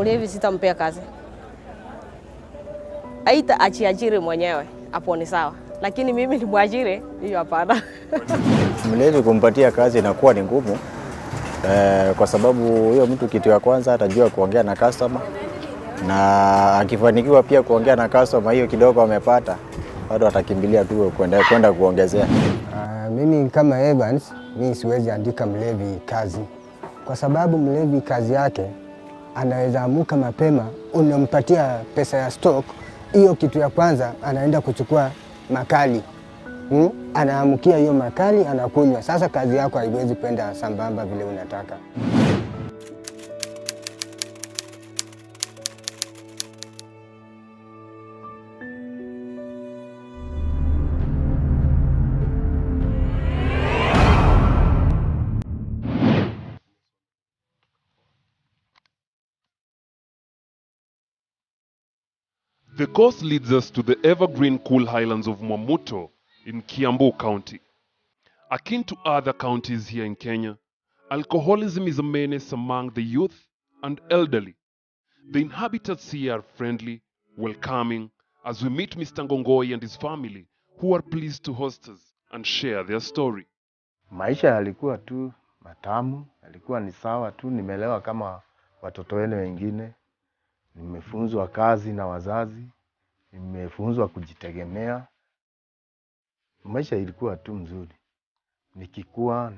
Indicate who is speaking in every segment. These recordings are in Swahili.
Speaker 1: mlevi sitampea kazi. Aita ajiajiri mwenyewe, hapo ni sawa. Lakini mimi ni mwajiri, hiyo hapana.
Speaker 2: Mlevi kumpatia kazi inakuwa ni ngumu. Kwa sababu huyo mtu kitu ya kwanza atajua kuongea na customer, na akifanikiwa pia kuongea na customer hiyo kidogo amepata, bado atakimbilia tu kwenda kuongezea.
Speaker 3: Mimi kama Evans, mimi siwezi andika mlevi kazi. Kwa sababu mlevi kazi yake anaweza amuka mapema, unampatia pesa ya stock, hiyo kitu ya kwanza anaenda kuchukua makali. Anaamukia hiyo makali, anakunywa. Sasa kazi yako haiwezi kwenda sambamba vile unataka.
Speaker 4: The course leads us to the evergreen cool highlands of Mwamuto in Kiambu County. Akin to other counties here in Kenya, alcoholism is a menace among the youth and elderly. The inhabitants here are friendly, welcoming, as we meet Mr. Ngongoi and his family, who are pleased to host us and share their story.
Speaker 5: Maisha yalikuwa tu matamu, yalikuwa ni sawa tu, nimelewa kama watoto wale wengine. Nimefunzwa kazi na wazazi, nimefunzwa kujitegemea. Maisha ilikuwa tu mzuri. Nikikuwa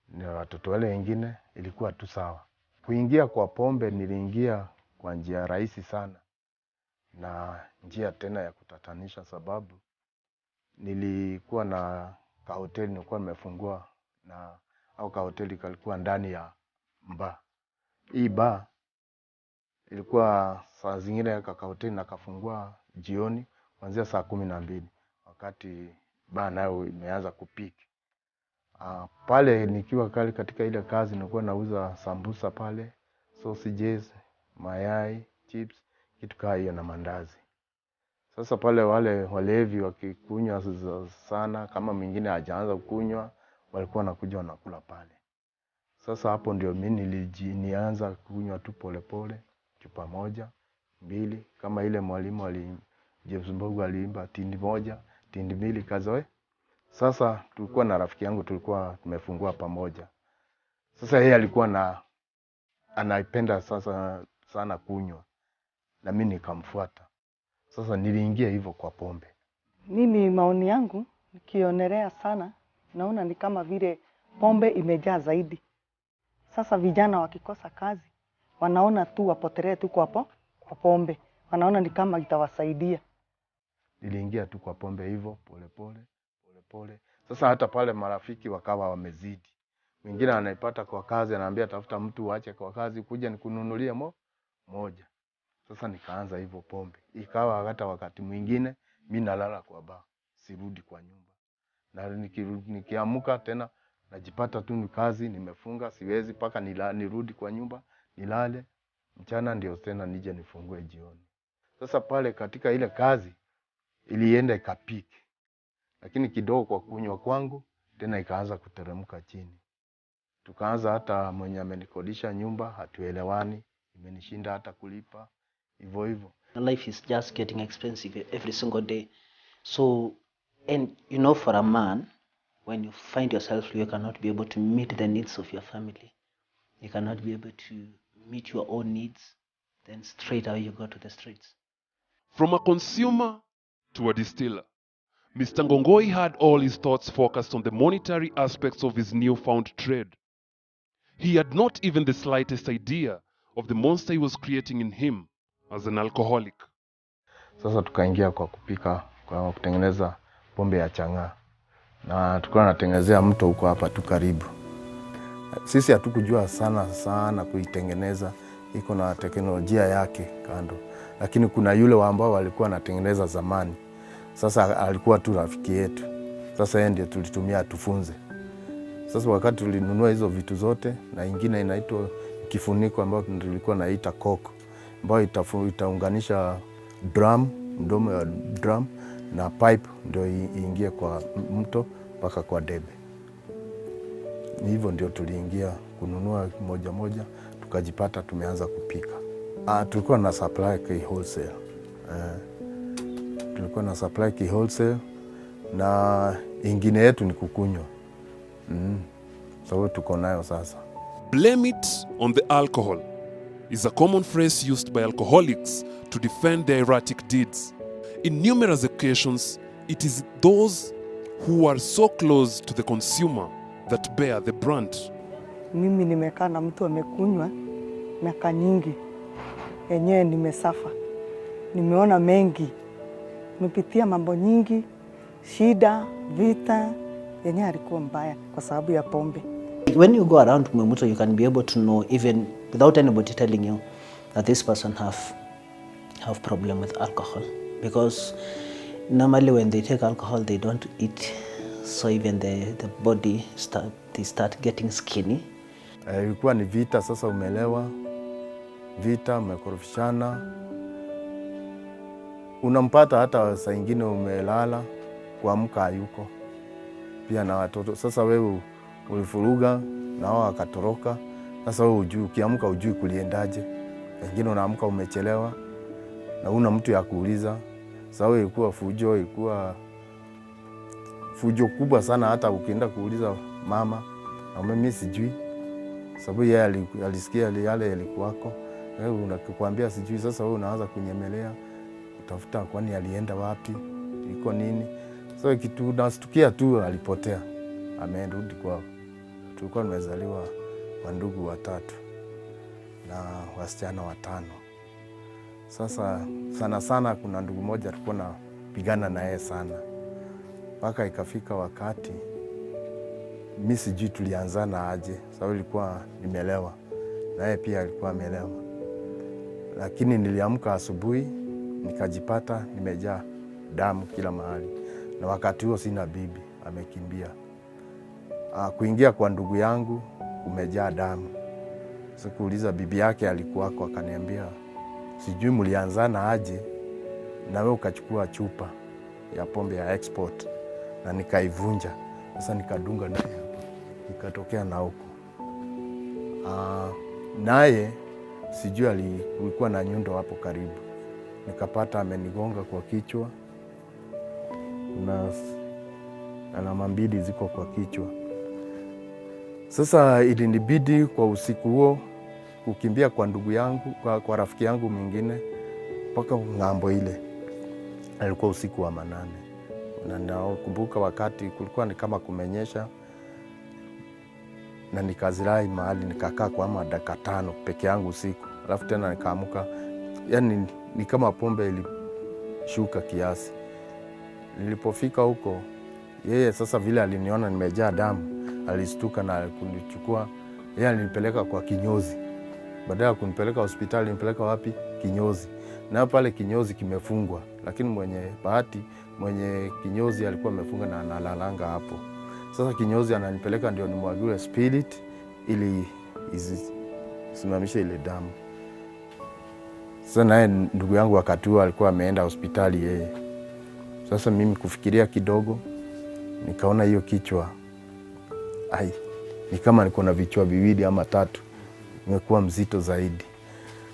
Speaker 5: na watoto wale wengine ilikuwa tu sawa. Kuingia kwa pombe niliingia kwa njia rahisi sana, na njia tena ya kutatanisha, sababu nilikuwa na kahoteli nilikuwa nimefungua, na au kahoteli kalikuwa ndani ya bar. Hii bar ilikuwa saa zingine ya kahoteli na kafungua jioni kuanzia saa 12 wakati bar nayo imeanza kupiki. Pale nikiwa kali katika ile kazi nilikuwa nauza sambusa pale, sausages, mayai, chips, kitu kama hiyo na mandazi. Sasa pale wale walevi wakikunywa sana, kama mwingine hajaanza kunywa, walikuwa wanakuja wanakula pale. Sasa hapo ndio mimi nilianza kunywa tu pole pole, chupa moja, mbili, kama ile mwalimu James Mbogo aliimba tindi moja, tindi mbili kazoe. Sasa tulikuwa na rafiki yangu, tulikuwa tumefungua pamoja. Sasa yeye alikuwa anaipenda sasa sana kunywa, na mimi nikamfuata. Sasa niliingia hivyo kwa pombe.
Speaker 6: Mimi maoni yangu nikionelea sana, naona ni kama vile pombe imejaa zaidi. Sasa vijana wakikosa kazi, wanaona tu wapotelee tu kwa pombe. Wanaona ni kama itawasaidia.
Speaker 5: Niliingia tu kwa pombe hivyo pole pole. Sasa hata pale marafiki wakawa wamezidi. Mwingine anaipata kwa kazi, anaambia tafuta mtu waache kwa kazi kuja nikununulie moja. Sasa nikaanza hivyo pombe. Ikawa hata wakati mwingine mimi nalala kwa bar, sirudi kwa nyumba. Na nikiamka tena najipata tu ni kazi nimefunga, siwezi paka nirudi kwa nyumba, nilale. Mchana ndio tena nije nifungue jioni. Sasa pale katika ile kazi ilienda ikapiki. Lakini kidogo kwa kunywa kwangu tena ikaanza kuteremka chini. Tukaanza hata mwenye amenikodisha nyumba hatuelewani, imenishinda hata kulipa hivyo.
Speaker 7: Life is just getting expensive every single day. So, and you know, for a man, when you find yourself you cannot be able to meet the needs of your family, you cannot be able to meet your own needs, then straight away you go to the streets.
Speaker 4: From a consumer to a distiller, Mr. Ngongoi had all his thoughts focused on the monetary aspects of his newfound trade. He had not even the slightest idea of the monster he was creating in him as an alcoholic.
Speaker 5: Sasa tukaingia kwa kupika, kwa kutengeneza pombe ya chang'aa. Na tulikuwa tunatengenezea mto huko hapa tu karibu. Sisi hatukujua sana kuitengeneza, iko na teknolojia yake kando. Lakini kuna yule ambao walikuwa wanatengeneza zamani. Sasa alikuwa tu rafiki yetu. Sasa yeye ndiye tulitumia tufunze. Sasa wakati tulinunua hizo vitu zote, na ingine inaitwa kifuniko ambayo tulikuwa naita cork, ambayo itaunganisha drum, mdomo ya drum na pipe ndio iingie kwa mto mpaka kwa debe. Ni hivyo ndio tuliingia kununua moja, tukajipata tumeanza kupika. Tulikuwa na supply ki wholesale. Tulikuwa na supply ki wholesale na ingine yetu ni kukunywa. So tuko nayo sasa.
Speaker 4: Blame it on the alcohol is a common phrase used by alcoholics to defend their erratic deeds. In numerous occasions, it is those who are so close to the consumer that bear the brunt.
Speaker 6: Mimi nimekaa na mtu amekunywa miaka nyingi, yenyewe nimesafa, nimeona mengi, nimepitia mambo nyingi, shida, vita, yenyewe alikuwa mbaya kwa sababu ya pombe.
Speaker 7: When you go around Mwamuto, you can be able to know, even without anybody telling you, that this person have problem with alcohol. Because normally when they take alcohol, they don't eat, so even the body start getting skinny.
Speaker 5: Ilikuwa ni vita, sasa umelewa, vita, umekorofishana. Unampata hata saa ingine umelala, kuamka hayuko. Pia na watoto. Sasa wewe ulifuruga na wao wakatoroka. Sasa wewe hujui, ukiamka hujui kuliendaje. Wengine unaamka umechelewa na una mtu ya kuuliza. Sasa wewe ilikuwa fujo kubwa sana, hata ukienda kuuliza mama, na mimi sijui. Sababu yeye alisikia yale yalikuwako. Wewe unakuambia sijui, sasa wewe unaanza kunyemelea, utafuta kwani alienda wapi, iko nini. So kitu nastukia tu alipotea, amerudi kwao. Tulikuwa tumezaliwa wandugu 3 na wasichana 5. Sasa sana kuna ndugu moja tulikuwa na pigana na yeye sana, mpaka ikafika wakati mimi sijui tulianzana aje, sababu ilikuwa nimelewa na yeye pia alikuwa amelewa. Lakini niliamka asubuhi nikajipata nimejaa damu kila mahali, na wakati huo sina bibi, amekimbia. Kuingia kwa ndugu yangu umejaa damu. Sikuuliza bibi yake alikuwako, akaniambia sijui mlianzana aje na wewe ukachukua chupa ya pombe ya export na nikaivunja. Sasa nikadunga naye hapa, nikatokea na huko. Naye sijui alikuwa na nyundo hapo karibu, nikapata amenigonga kwa kichwa na alama 2 ziko kwa kichwa. Sasa ilinibidi kwa usiku huo kukimbia kwa ndugu yangu, kwa rafiki yangu mwingine mpaka ng'ambo ile. Alikuwa usiku wa 8. Na nakumbuka wakati kulikuwa ni kama kumenyesha, na nikazirai mahali nikakaa kwa dakika 5 peke yangu usiku. Alafu tena nikaamuka, yani ni kama pombe ilishuka kiasi. Nilipofika huko, yeye sasa vile aliniona nimejaa damu, alistuka na kunichukua. Yeye alinipeleka kwa kinyozi. Badala ya kunipeleka hospitali, alinipeleka wapi? Kinyozi. Na pale kinyozi kimefungwa, lakini mwenye bahati, mwenye kinyozi alikuwa amefunga na analalanga hapo. Sasa kinyozi ananipeleka ndio nimwagiwe spirit ili isimamishe ile damu. Sasa naye ndugu yangu wakati huo alikuwa ameenda hospitali yeye. Sasa mimi kufikiria kidogo, nikaona hiyo kichwa, ni kama niko na vichwa 2 ama 3, imekuwa mzito zaidi.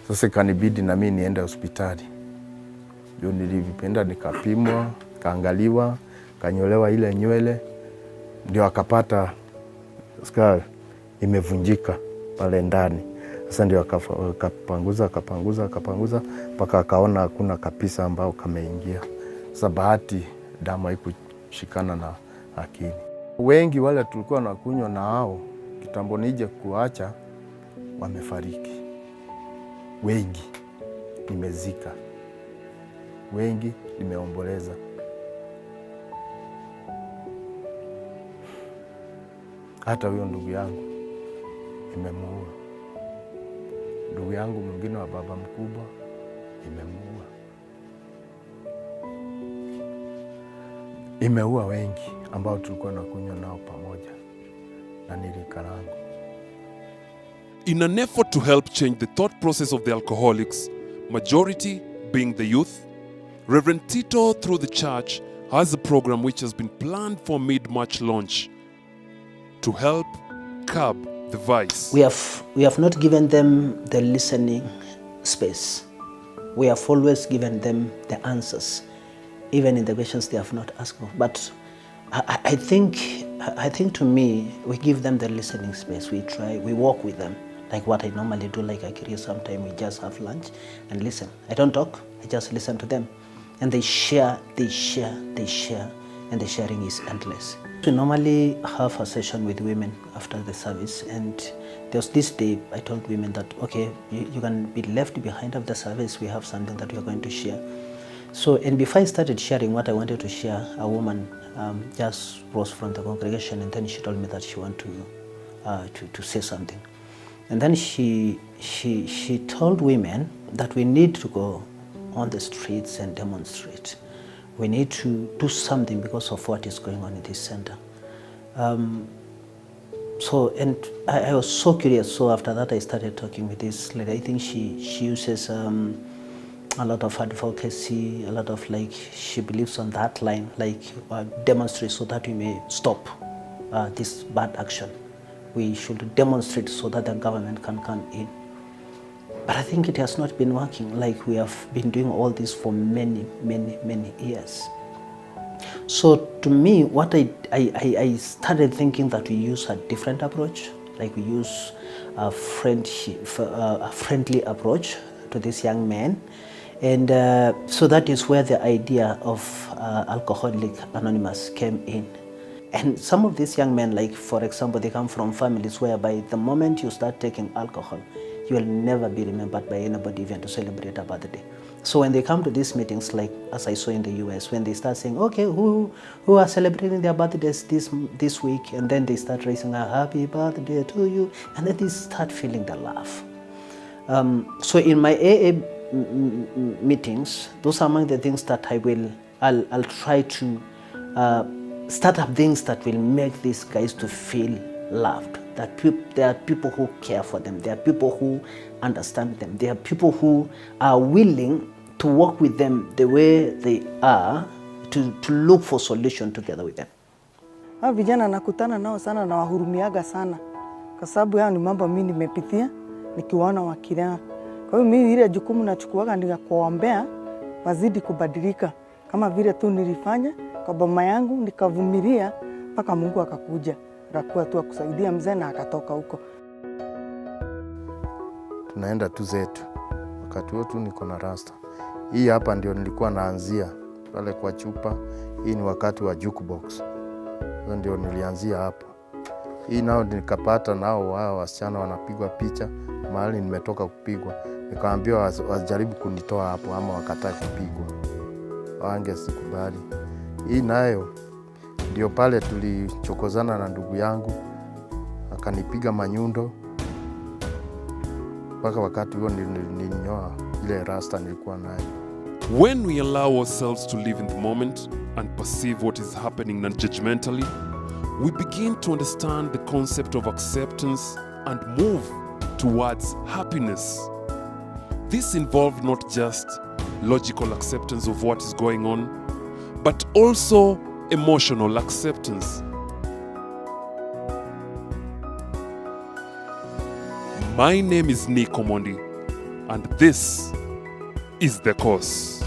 Speaker 5: Sasa ikanibidi na mimi niende hospitali. Ndio nilipenda nikapimwa, kaangaliwa, kanyolewa ile nywele, ndio akapata scar imevunjika pale ndani. Sasa ndio akapanguza mpaka akaona hakuna kabisa ambao kameingia. Sasa bahati damu haikushikana na akili. Wengi wale tulikuwa na kunywa na hao kitambo nije kuacha wamefariki. Wengi nimezika, wengi nimeomboleza. Hata huyo ndugu yangu imemuua. Ndugu yangu mwingine wa baba mkubwa imemuua. Imeua wengi ambao tulikuwa na kunywa nao pamoja na nilika langu.
Speaker 4: In an effort to help change the thought process of the alcoholics, majority being the youth, Reverend Tito through the church has a program which has been planned for mid-March launch to help curb the vice.
Speaker 7: We have not given them the listening space. We have always given them the answers, even in the questions they have not asked for. But I think to me, we give them the listening space. We try, we walk with them, like what I normally do, like I create sometime, we just have lunch and listen. I don't talk, I just listen to them. And they share, and the sharing is endless. We normally have a session with women after the service, and there was this day I told women that, okay, you can be left behind after the service, we have something that we are going to share. So, and before I started sharing what I wanted to share, a woman just rose from the congregation, and then she told me that she wanted to say something. And then she told women that we need to go on the streets and demonstrate. We need to do something because of what is going on in this center. So, and I was so curious. So after that, I started talking with this lady. I think she uses a lot of advocacy, a lot of like, she believes on that line, like demonstrate so that we may stop this bad action. We should demonstrate so that the government can come in. But I think it has not been working. Like, we have been doing all this for many years. So to me, what I started thinking that we use a different approach, like we use a friendly approach to this young man. And so that is where the idea of Alcoholics Anonymous came in. And some of these young men, like for example, they come from families whereby the moment you start taking alcohol, you will never be remembered by anybody even to celebrate a birthday. So when they come to these meetings, like as I saw in the US, when they start saying, okay, who are celebrating their birthdays this week, and then they start raising a happy birthday to you, and then they start feeling the love. So in my AA meetings, those are among the things that I'll try to start up things that will make these guys to feel loved. That there are people who care for them. There are people who understand them. There are people who are willing to work with them the way they are, to look for solution together with them.
Speaker 6: Hao vijana nakutana nao sana na wahurumiaga sana. Kwa sababu hao ni mambo mimi nimepitia nikiwaona wakilia. Kwa hiyo mimi ile jukumu nachukuaga ni kuombea wazidi kubadilika. Kama vile tu nilifanya kwa boma yangu, nikavumilia mpaka Mungu akakuja. Akakuwa tu kusaidia mzee na akatoka huko.
Speaker 5: Tunaenda tu zetu. Wakati huo tu niko na rasta. Hii hapa ndio nilikuwa naanzia pale kwa chupa. Hii ni wakati wa jukebox. Hiyo ndio nilianzia hapa. Hii nao nikapata nao wao wasichana wanapigwa picha mahali nimetoka kupigwa. Nikaambiwa wajaribu kunitoa hapo ama wakataa kupigwa. Wange sikubali. Hii nayo ndio pale tulichokozana na ndugu yangu, akanipiga manyundo mpaka wakati huo nilinyoa ile rasta nilikuwa nayo.
Speaker 4: When we allow ourselves to live in the moment and perceive what is happening non-judgmentally, we begin to understand the concept of acceptance and move towards happiness. This involved not just logical acceptance of what is going on, but also emotional acceptance. My name is Nick Omondi, and this is The Cause.